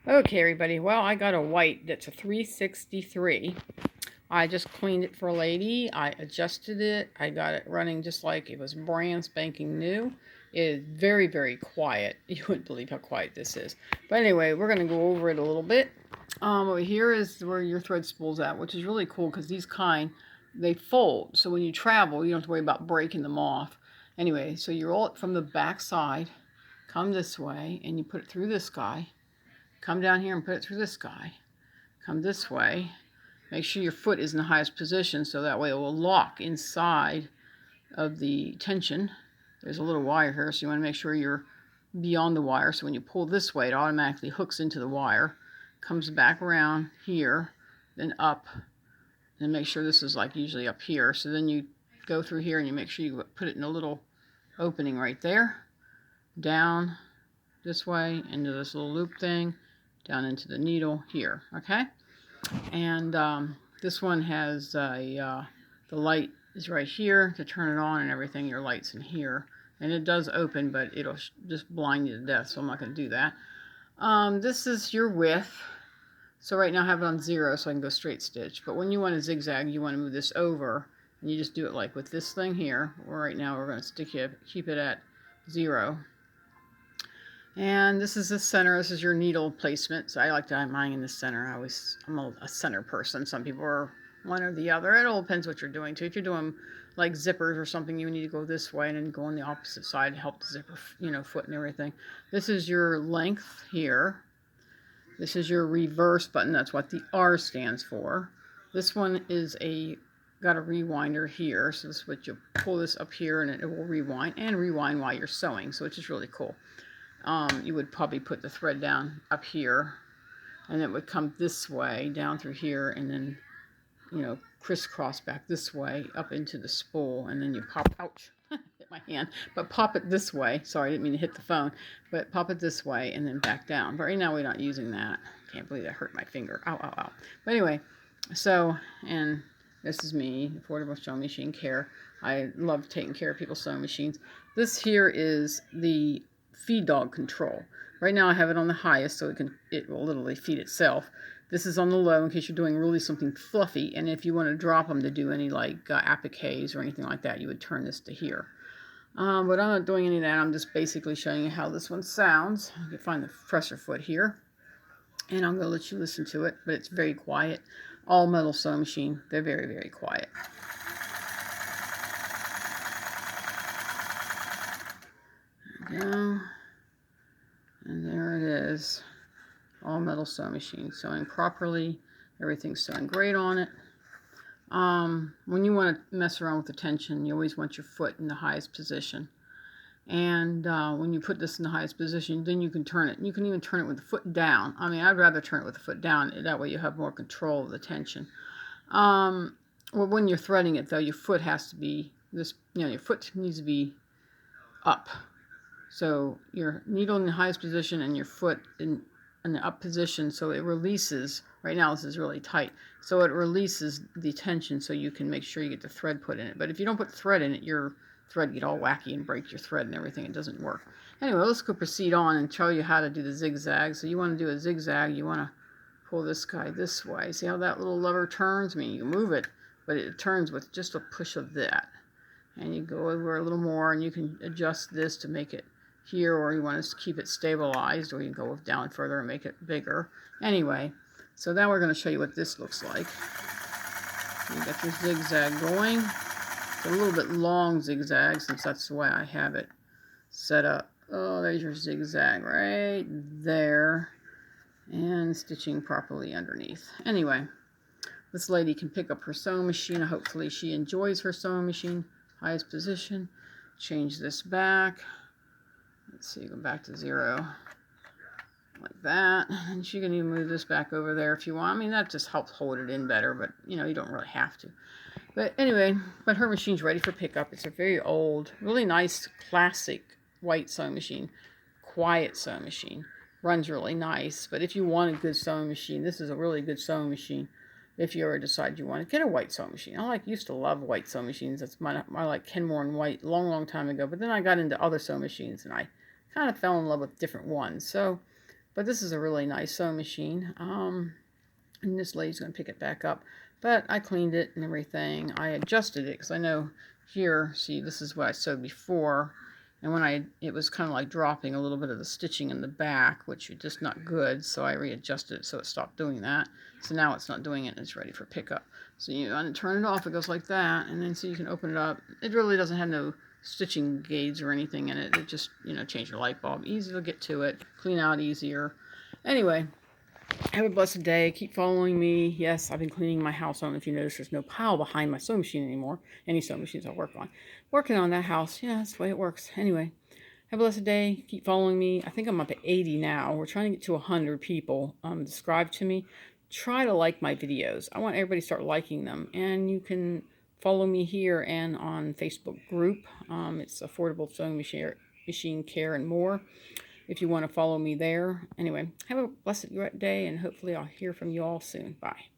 Okay, everybody. Well, I got a white that's a 363. I just cleaned it for a lady. I adjusted it. I got it running just like it was brand spanking new. It is very, very quiet. You wouldn't believe how quiet this is. But anyway, we're going to go over it a little bit. Over here is where your thread spool's at, which is really cool because these they fold. So when you travel, you don't have to worry about breaking them off. Anyway, so you roll it from the back side, come this way, and you put it through this guy. Come down here and put it through this guy. Come this way. Make sure your foot is in the highest position so that way it will lock inside of the tension. There's a little wire here, so you want to make sure you're beyond the wire. So when you pull this way, it automatically hooks into the wire. Comes back around here, then up. And make sure this is like usually up here. So then you go through here and you make sure you put it in a little opening right there. Down this way into this little loop thing. Down into the needle here, okay? And this one has the light is right here to turn it on and everything. Your light's in here. And it does open, but it'll just blind you to death, so I'm not going to do that. This is your width. So right now I have it on 0 so I can go straight stitch. But when you want to zigzag, you want to move this over. And you just do it like with this thing here. Right now we're going to keep it at 0. And this is the center. This is your needle placement. So I like to have mine in the center. I'm a center person. Some people are one or the other. It all depends what you're doing too. If you're doing like zippers or something, you need to go this way and then go on the opposite side to help the zipper, foot and everything. This is your length here. This is your reverse button. That's what the R stands for. This one is got a rewinder here. So this is what you pull this up here and it will rewind while you're sewing. So it's just really cool. You would probably put the thread down up here and it would come this way down through here and then crisscross back this way up into the spool, and then you pop, ouch, hit my hand, but pop it this way. Sorry, I didn't mean to hit the phone, but pop it this way and then back down. But right now we're not using that. Can't believe that hurt my finger. Ow, ow, ow. But anyway, so, and this is me, Affordable Sewing Machine Care. I love taking care of people's sewing machines. This here is the feed dog control. Right now I have it on the highest so it will literally feed itself. This is on the low in case you're doing really something fluffy, and if you want to drop them to do any like appliques or anything like that, you would turn this to here. But I'm not doing any of that. I'm just basically showing you how this one sounds. You can find the presser foot here, and I'm going to let you listen to it, but it's very quiet. All metal sewing machine. They're very, very quiet. There we go. And there it is. All metal sewing machine. Sewing properly. Everything's sewing great on it. When you want to mess around with the tension, you always want your foot in the highest position. And when you put this in the highest position, then you can turn it. You can even turn it with the foot down. I mean, I'd rather turn it with the foot down. That way you have more control of the tension. Well, when you're threading it, though, your foot has to be your foot needs to be up. So your needle in the highest position and your foot in the up position, so it releases. Right now this is really tight, so it releases the tension so you can make sure you get the thread put in it. But if you don't put the thread in it, your thread get all wacky and break your thread and everything. It doesn't work. Anyway, let's go proceed on and show you how to do the zigzag. So you want to do a zigzag, you want to pull this guy this way. See how that little lever turns? I mean, you can move it, but it turns with just a push of that. And you go over a little more and you can adjust this to make it here, or you want to keep it stabilized, or you can go down further and make it bigger. Anyway, so now we're going to show you what this looks like. You got your zigzag going. It's a little bit long zigzag since that's the way I have it set up. Oh, there's your zigzag right there. And stitching properly underneath. Anyway, this lady can pick up her sewing machine. Hopefully she enjoys her sewing machine. Highest position. Change this back. Let's see, go back to 0, like that. And you can even move this back over there if you want. I mean, that just helps hold it in better, but you don't really have to. But anyway, her machine's ready for pickup. It's a very old, really nice, classic white sewing machine. Quiet sewing machine. Runs really nice. But if you want a good sewing machine, this is a really good sewing machine. If you ever decide you want to get a white sewing machine. I used to love white sewing machines. I like Kenmore and White long time ago. But then I got into other sewing machines and I kind of fell in love with different ones. So But this is a really nice sewing machine. And this lady's going to pick it back up. But I cleaned it and everything. I adjusted it because I know here, see, this is what I sewed before. And when it was kind of like dropping a little bit of the stitching in the back, which is just not good. So I readjusted it so it stopped doing that. So now it's not doing it and it's ready for pickup. So you turn it off, it goes like that. And then so you can open it up. It really doesn't have no stitching gauges or anything in it. It just, change your light bulb. Easy to get to it. Clean out easier. Anyway, have a blessed day. Keep following me. Yes, I've been cleaning my house. I don't know if you noticed there's no pile behind my sewing machine anymore. Any sewing machines I work on. Working on that house. Yeah, that's the way it works. Anyway, have a blessed day. Keep following me. I think I'm up at 80 now. We're trying to get to 100 people subscribe to me. Try to like my videos. I want everybody to start liking them. And you can follow me here and on Facebook group. It's Affordable Sewing Machine Care and More. If you want to follow me there. Anyway, have a blessed day, and hopefully I'll hear from you all soon. Bye.